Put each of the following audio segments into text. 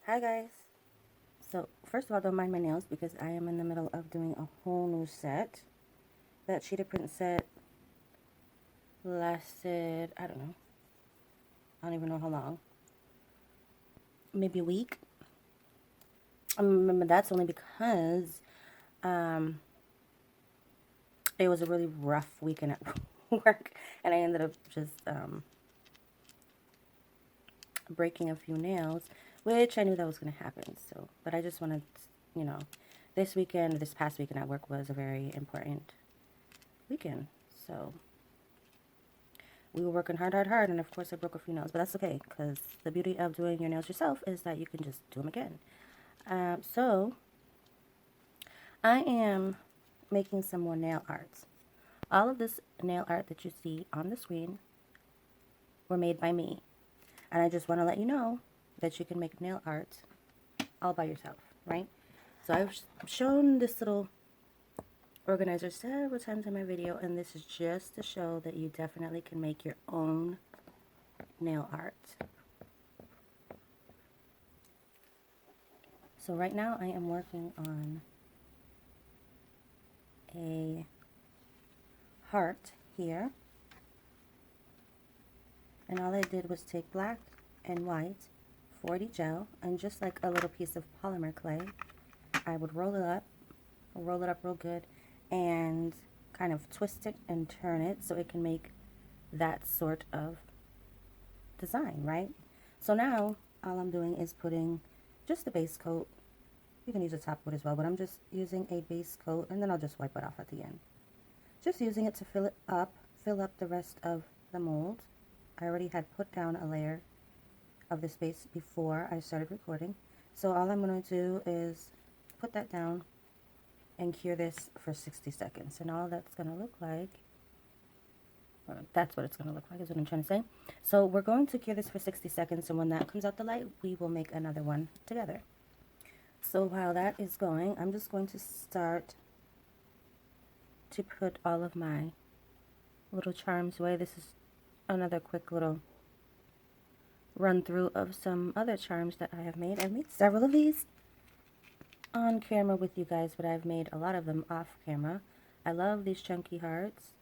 Hi guys. So first of all, don't mind my nails because I am in the middle of doing a whole new set. That cheetah print set lasted, I don't even know how long. Maybe a week. Remember that's only because um, it was a really rough weekend at work, and I ended up just breaking a few nails, which I knew that was going to happen. So, but I just wanted, you know, this past weekend at work was a very important weekend. So we were working hard, and of course I broke a few nails, but that's okay, because the beauty of doing your nails yourself is that you can just do them again. So I am making some more nail arts. All of this nail art that you see on the screen were made by me, and I just want to let you know that you can make nail art all by yourself, right? So I've shown this little organizer several times in my video, and this is just to show that you definitely can make your own nail art. So right now I am working on a heart here, and all I did was take black and white 4D gel, and just like a little piece of polymer clay, I would roll it up real good, and kind of twist it and turn it so it can make that sort of design, right? So now all I'm doing is putting just a base coat. You can use a top coat as well, but I'm just using a base coat, and then I'll just wipe it off at the end. Just using it to fill up the rest of the mold. I already had put down a layer of this base before I started recording. So all I'm going to do is put that down and cure this for 60 seconds. And all that's going to look like, or that's what it's going to look like is what I'm trying to say. So we're going to cure this for 60 seconds, and when that comes out the light, we will make another one together. So while that is going, I'm just going to start to put all of my little charms away. This is another quick little run through of some other charms that I have made. I've made several of these on camera with you guys, but I've made a lot of them off camera. I love these chunky hearts.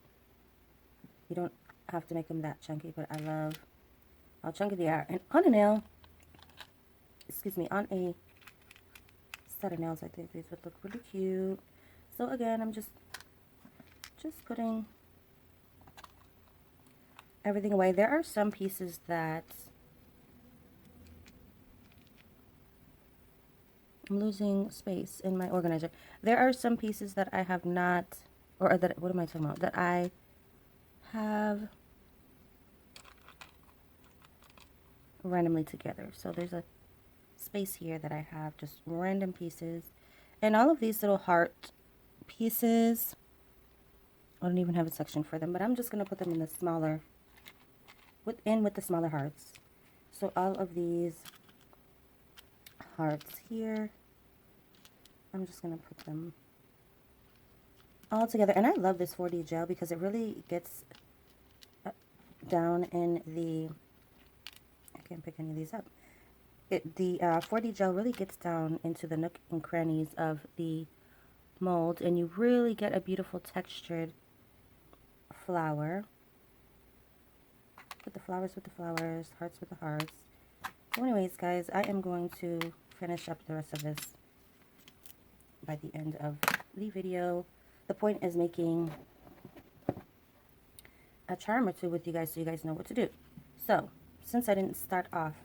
You don't have to make them that chunky, but I love how chunky they are. And on a nail, on a set of nails, I think these would look really cute. So again, I'm just putting everything away. There are some pieces that I'm losing space in my organizer. There are some pieces that I have not, or that, what am I talking about? That I have randomly together. So there's a space here that I have just random pieces. And all of these little heart pieces, I don't even have a section for them, but I'm just going to put them in the smaller, with the smaller hearts. So all of these hearts here, I'm just going to put them all together. And I love this 4D gel because it really gets down in the, I can't pick any of these up. The 4D gel really gets down into the nook and crannies of the mold, and you really get a beautiful textured flower. Put the flowers with the flowers, hearts with the hearts. So anyways, guys, I am going to finish up the rest of this by the end of the video. The point is making a charm or two with you guys so you guys know what to do. So, since I didn't start off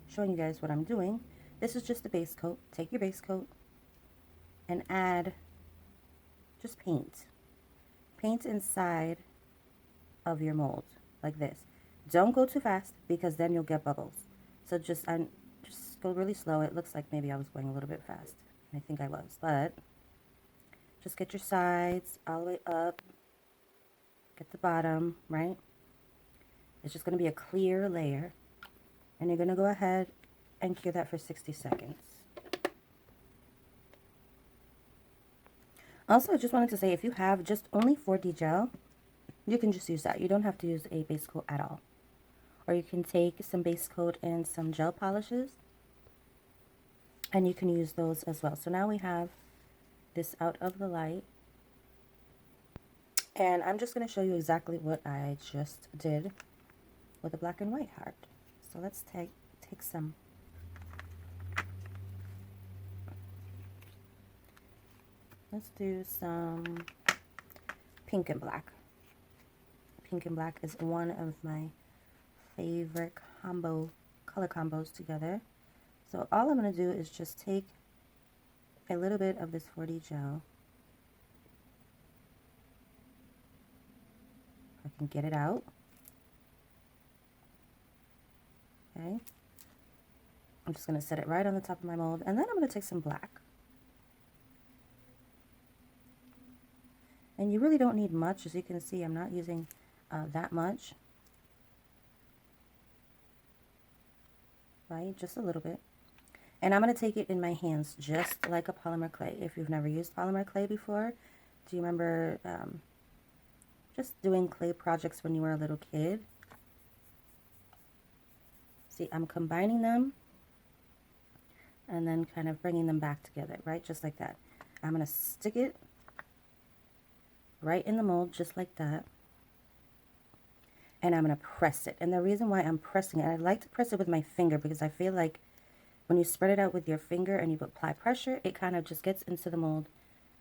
showing you guys what I'm doing, this is just the base coat. Take your base coat and add just paint. Paint inside of your mold like this. Don't go too fast because then you'll get bubbles. So just go really slow. It looks like maybe I was going a little bit fast. I think I was, but just get your sides all the way up. Get the bottom, right? It's just going to be a clear layer. And you're going to go ahead and cure that for 60 seconds. Also, I just wanted to say, if you have just only 4D gel, you can just use that. You don't have to use a base coat at all. Or you can take some base coat and some gel polishes And you can use those as well. So now we have this out of the light. And I'm just going to show you exactly what I just did with a black and white heart. So let's take some. Let's do some pink and black. Pink and black is one of my favorite color combos together. So all I'm going to do is just take a little bit of this 4D gel. I can get it out. Okay. I'm just going to set it right on the top of my mold, and then I'm going to take some black. And you really don't need much. As you can see, I'm not using that much. Right? Just a little bit. And I'm going to take it in my hands just like a polymer clay. If you've never used polymer clay before, do you remember just doing clay projects when you were a little kid? See, I'm combining them and then kind of bringing them back together, right? Just like that. I'm going to stick it right in the mold, just like that. And I'm going to press it. And the reason why I'm pressing it, I like to press it with my finger because I feel like when you spread it out with your finger and you apply pressure, it kind of just gets into the mold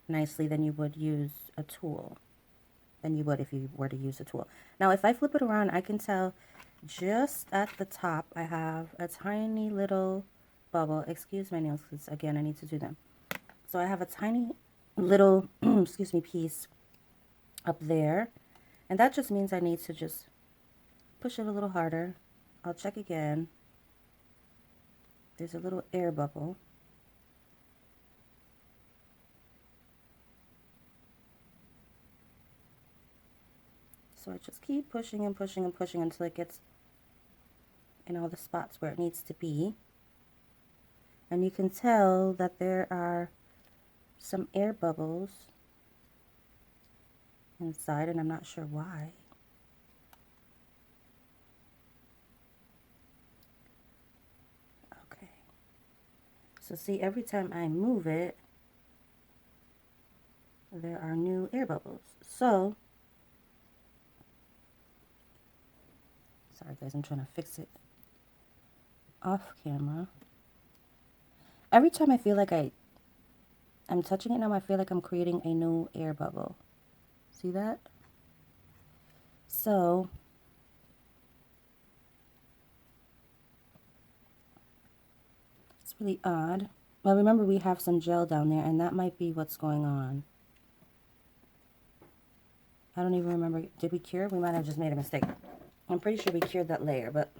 nicely than you would use a tool. Than you would if you were to use a tool. Now, if I flip it around, I can tell just at the top I have a tiny little bubble. Excuse my nails, because again, I need to do them. So I have a tiny little, excuse me, piece up there. And that just means I need to just push it a little harder. I'll check again. There's a little air bubble. So I just keep pushing and pushing and pushing until it gets in all the spots where it needs to be. And you can tell that there are some air bubbles inside, and I'm not sure why. Okay. So see, every time I move it, there are new air bubbles. So, sorry guys, I'm trying to fix it off camera. Every time I feel like I'm touching it now, I feel like I'm creating a new air bubble. See that? So, it's really odd. Well, remember we have some gel down there, and that might be what's going on. I don't even remember. Did we cure? We might have just made a mistake. I'm pretty sure we cured that layer, but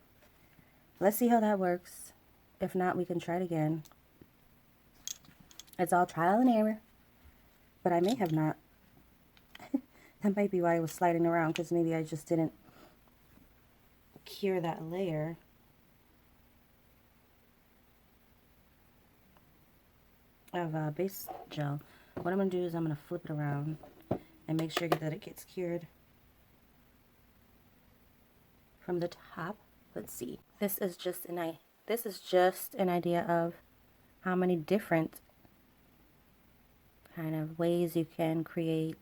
let's see how that works. If not, we can try it again. It's all trial and error. But I may have not. That might be why it was sliding around, because maybe I just didn't cure that layer. Of base gel. What I'm going to do is I'm going to flip it around and make sure that it gets cured from the top. Let's see. This is just an idea of how many different kind of ways you can create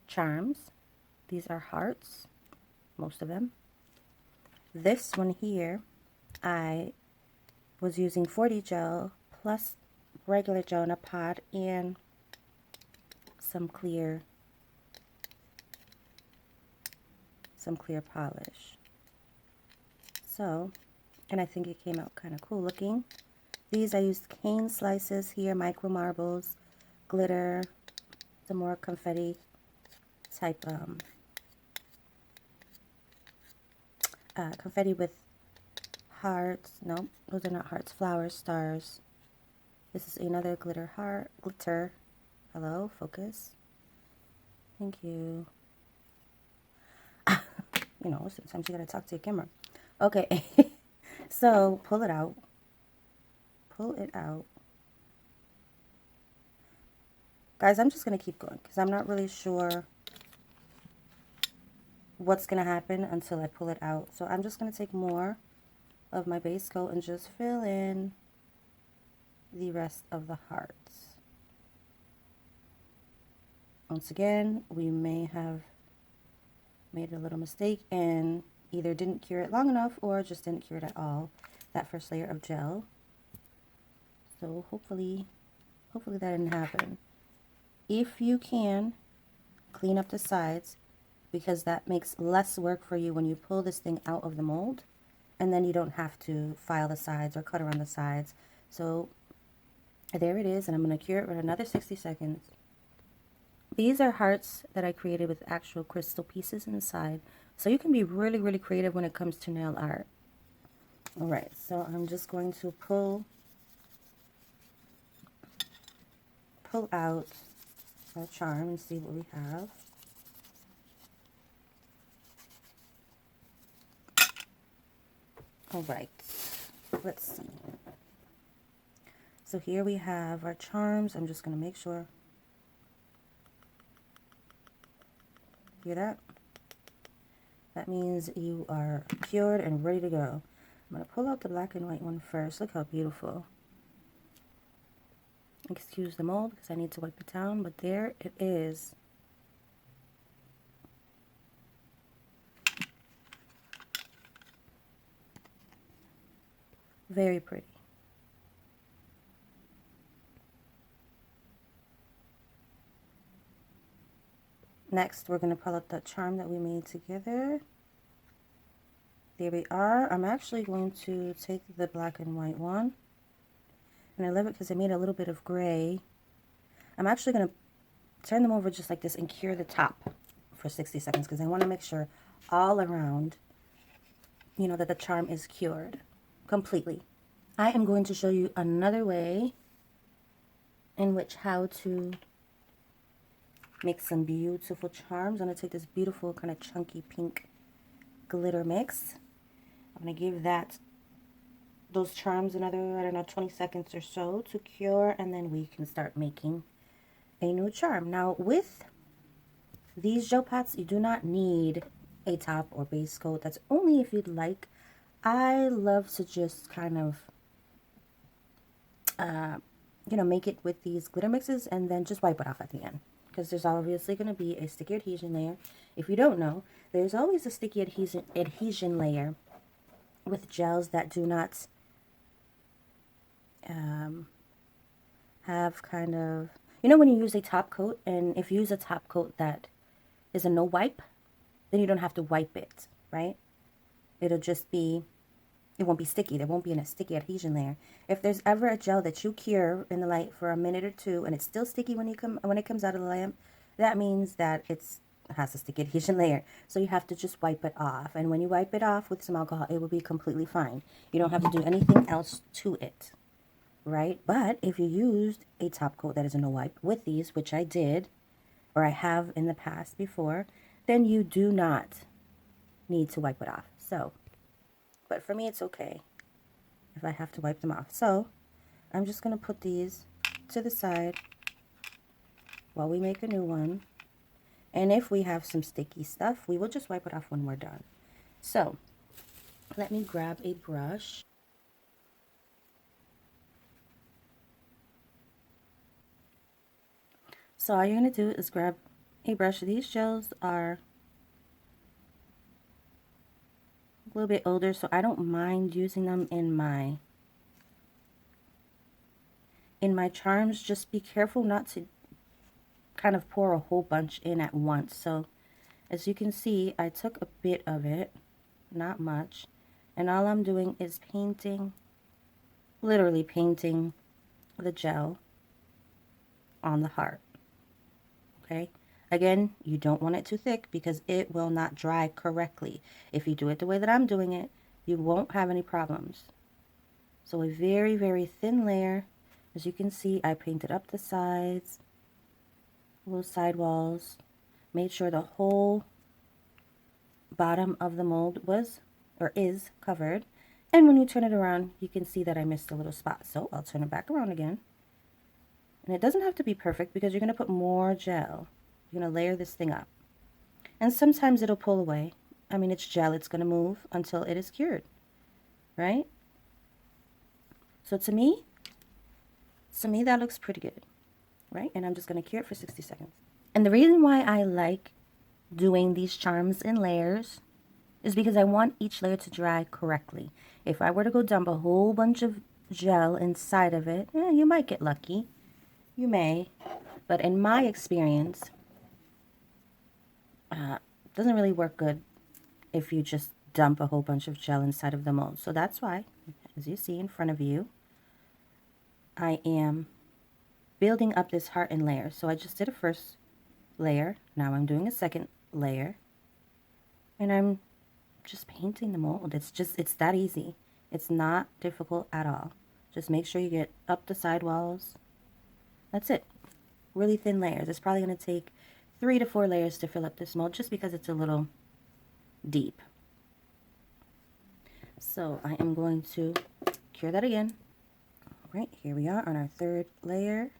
charms. These are hearts, most of them. This one here, I was using 4D gel plus regular gel in a pot and some clear polish. So, and I think it came out kind of cool looking. These I used cane slices here, micro marbles, glitter, some more confetti type confetti with hearts. Nope, those are not hearts. Flowers, stars. This is another glitter glitter. Hello, focus. Thank you. You know, sometimes you gotta talk to your camera. Okay, so pull it out. Pull it out. Guys, I'm just gonna keep going because I'm not really sure what's gonna happen until I pull it out. So I'm just gonna take more of my base coat and just fill in the rest of the hearts. Once again, we may have made a little mistake and either didn't cure it long enough or just didn't cure it at all, that first layer of gel. So hopefully that didn't happen. If you can, clean up the sides, because that makes less work for you when you pull this thing out of the mold, and then you don't have to file the sides or cut around the sides. So there it is, and I'm going to cure it for another 60 seconds. These are hearts that I created with actual crystal pieces inside, so you can be really, really creative when it comes to nail art. Alright, so I'm just going to pull out our charm and see what we have. Alright, let's see. So here we have our charms. I'm just going to make sure. Hear that? That means you are cured and ready to go. I'm going to pull out the black and white one first. Look how beautiful. Excuse the mold because I need to wipe it down, but there it is. Very pretty. Next, we're going to pull out the charm that we made together. There we are. I'm actually going to take the black and white one. And I love it because I made a little bit of gray. I'm actually going to turn them over just like this and cure the top for 60 seconds because I want to make sure all around, you know, that the charm is cured completely. I am going to show you another way in which how to make some beautiful charms. I'm going to take this beautiful kind of chunky pink glitter mix. I'm going to give those charms another, I don't know, 20 seconds or so to cure, and then we can start making a new charm. Now with these gel pots, you do not need a top or base coat. That's only if you'd like. I love to just kind of you know, make it with these glitter mixes and then just wipe it off at the end, because there's obviously going to be a sticky adhesion layer. If you don't know, there's always a sticky adhesion layer with gels that do not have kind of, you know, when you use a top coat, and if you use a top coat that is a no wipe, then you don't have to wipe it, right? It'll just be, it won't be sticky. There won't be a sticky adhesion layer. If there's ever a gel that you cure in the light for a minute or two and it's still sticky when it comes out of the lamp, that means that it has a sticky adhesion layer. So you have to just wipe it off. And when you wipe it off with some alcohol, it will be completely fine. You don't have to do anything else to it, right? But if you used a top coat that is a no wipe with these, which I did, or I have in the past before, then you do not need to wipe it off. So, but for me, it's okay if I have to wipe them off. So I'm just going to put these to the side while we make a new one. And if we have some sticky stuff, we will just wipe it off when we're done. So let me grab a brush. So all you're going to do is grab a brush. These gels are a little bit older, so I don't mind using them in my charms. Just be careful not to kind of pour a whole bunch in at once. So as you can see, I took a bit of it, not much, and all I'm doing is painting, literally painting the gel on the heart. Okay, again, you don't want it too thick because it will not dry correctly. If you do it the way that I'm doing it, you won't have any problems. So a very, very thin layer. As you can see, I painted up the sides, little side walls, made sure the whole bottom of the mold was or is covered. And when you turn it around, you can see that I missed a little spot. So I'll turn it back around again. And it doesn't have to be perfect because you're going to put more gel. You're going to layer this thing up. And sometimes it'll pull away. I mean, it's gel. It's going to move until it is cured, right? So to me, To me, that looks pretty good, right? And I'm just going to cure it for 60 seconds. And the reason why I like doing these charms in layers is because I want each layer to dry correctly. If I were to go dump a whole bunch of gel inside of it, you might get lucky. You may. But in my experience, it doesn't really work good if you just dump a whole bunch of gel inside of the mold. So that's why, as you see in front of you, I am building up this heart in layers. So I just did a first layer. Now I'm doing a second layer. And I'm just painting the mold. It's that easy. It's not difficult at all. Just make sure you get up the sidewalls. That's it. Really thin layers. It's probably going to take 3 to 4 layers to fill up this mold just because it's a little deep. So I am going to cure that again. All right, here we are on our third layer.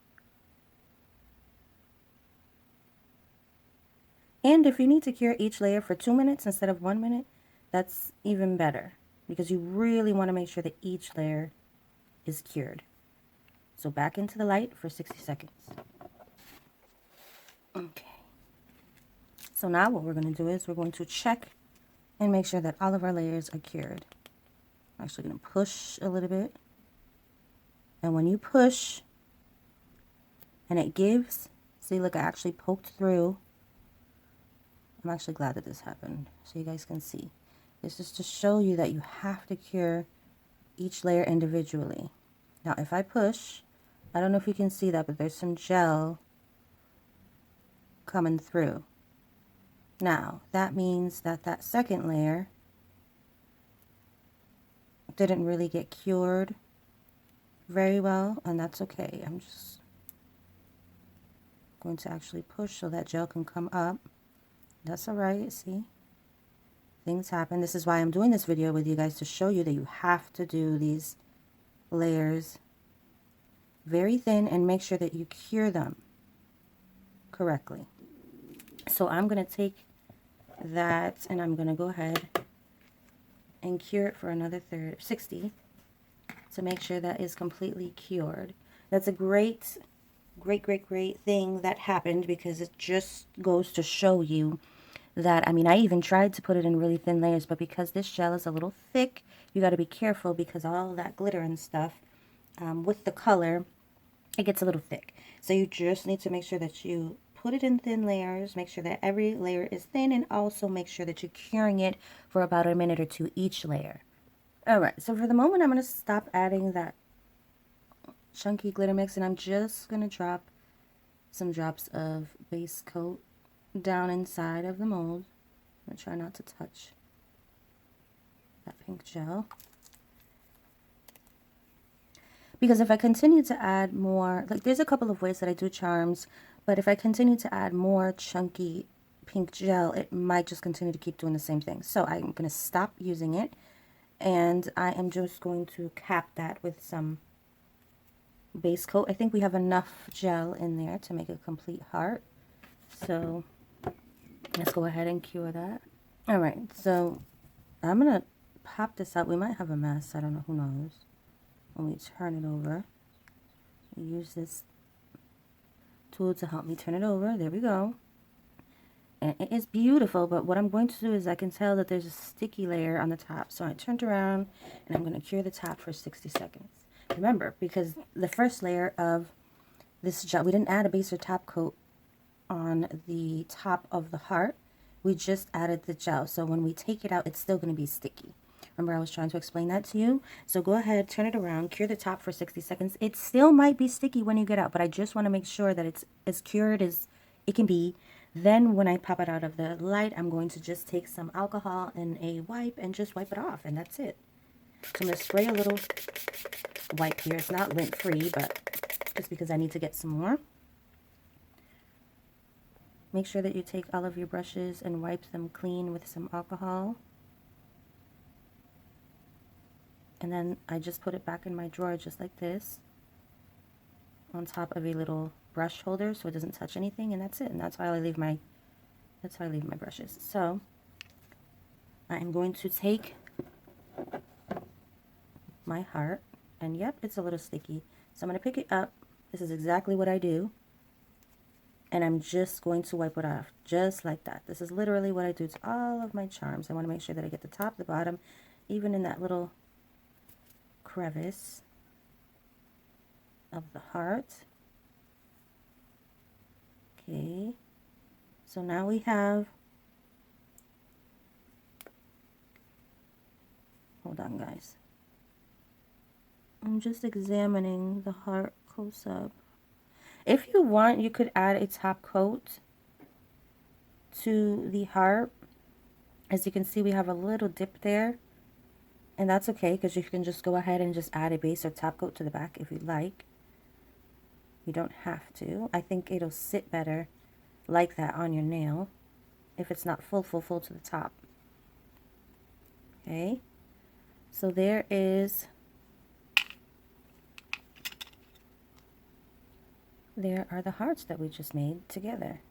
And if you need to cure each layer for 2 minutes instead of 1 minute, that's even better because you really want to make sure that each layer is cured. So back into the light for 60 seconds. Okay. So now what we're going to do is we're going to check and make sure that all of our layers are cured. I'm actually going to push a little bit. And when you push and it gives, see, look, I actually poked through. I'm actually glad that this happened so you guys can see. This is to show you that you have to cure each layer individually. Now, if I push, I don't know if you can see that, but there's some gel coming through. Now, that means that that second layer didn't really get cured very well, and that's okay. I'm just going to actually push so that gel can come up. That's all right, see? Things happen. This is why I'm doing this video with you guys, to show you that you have to do these layers very thin and make sure that you cure them correctly. So I'm going to take that and I'm going to go ahead and cure it for another 60 to make sure that is completely cured. That's a great thing that happened, because it just goes to show you that, I mean, I even tried to put it in really thin layers, but because this gel is a little thick, you got to be careful because all that glitter and stuff with the color, it gets a little thick. So you just need to make sure that you put it in thin layers, make sure that every layer is thin, and also make sure that you're curing it for about a minute or two each layer. Alright, so for the moment, I'm going to stop adding that chunky glitter mix, and I'm just going to drop some drops of base coat down inside of the mold. I'm going to try not to touch that pink gel, because if I continue to add more, like, there's a couple of ways that I do charms, but if I continue to add more chunky pink gel, it might just continue to keep doing the same thing. So I'm going to stop using it, and I am just going to cap that with some base coat. I think we have enough gel in there to make a complete heart. So let's go ahead and cure that. Alright, so I'm going to pop this out. We might have a mess. I don't know. Who knows? When we turn it over, we use this tool to help me turn it over. There we go. And it is beautiful, but what I'm going to do is I can tell that there's a sticky layer on the top. So I turned around and I'm going to cure the top for 60 seconds. Remember, because the first layer of this gel, we didn't add a base or top coat on the top of the heart. We just added the gel. So when we take it out, it's still going to be sticky. Remember, I was trying to explain that to you. So go ahead, turn it around, cure the top for 60 seconds. It still might be sticky when you get out, but I just want to make sure that it's as cured as it can be. Then when I pop it out of the light, I'm going to just take some alcohol and a wipe and just wipe it off, and that's it. So I'm going to spray a little wipe here. It's not lint free, but just because I need to get some more. Make sure that you take all of your brushes and wipe them clean with some alcohol. And then I just put it back in my drawer just like this, on top of a little brush holder so it doesn't touch anything, and that's it. And that's how I leave my brushes. So I am going to take my heart, and yep, it's a little sticky. So I'm going to pick it up This is exactly what I do. And I'm just going to wipe it off, just like that. This is literally what I do to all of my charms. I want to make sure that I get the top, the bottom, even in that little crevice of the heart. Okay, so now we have, hold on guys, I'm just examining the heart close up. If you want, you could add a top coat to the heart. As you can see, we have a little dip there, and that's okay because you can just go ahead and just add a base or top coat to the back if you'd like. You don't have to. I think it'll sit better like that on your nail if it's not full to the top. Okay, so there are the hearts that we just made together.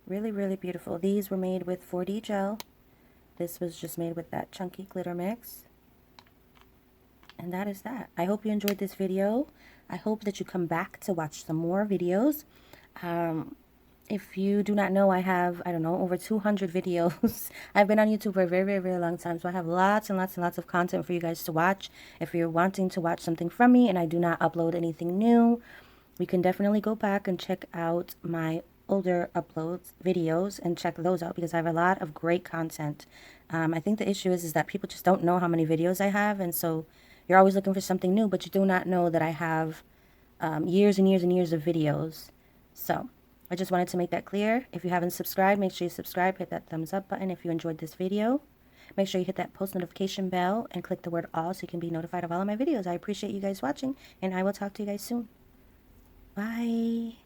Really, really beautiful. These were made with 4D gel. This was just made with that chunky glitter mix. And that is that. I hope you enjoyed this video. I hope that you come back to watch some more videos. If you do not know, I have, I don't know, over 200 videos. I've been on YouTube for a very, very, very long time. So I have lots and lots and lots of content for you guys to watch. If you're wanting to watch something from me and I do not upload anything new, you can definitely go back and check out my older uploads videos and check those out because I have a lot of great content. I think the issue is that people just don't know how many videos I have, and so you're always looking for something new, but you do not know that I have years and years and years of videos. So I just wanted to make that clear. If you haven't subscribed, make sure you subscribe, hit that thumbs up button if you enjoyed this video. Make sure you hit that post notification bell and click the word all so you can be notified of all of my videos. I appreciate you guys watching, and I will talk to you guys soon. Bye.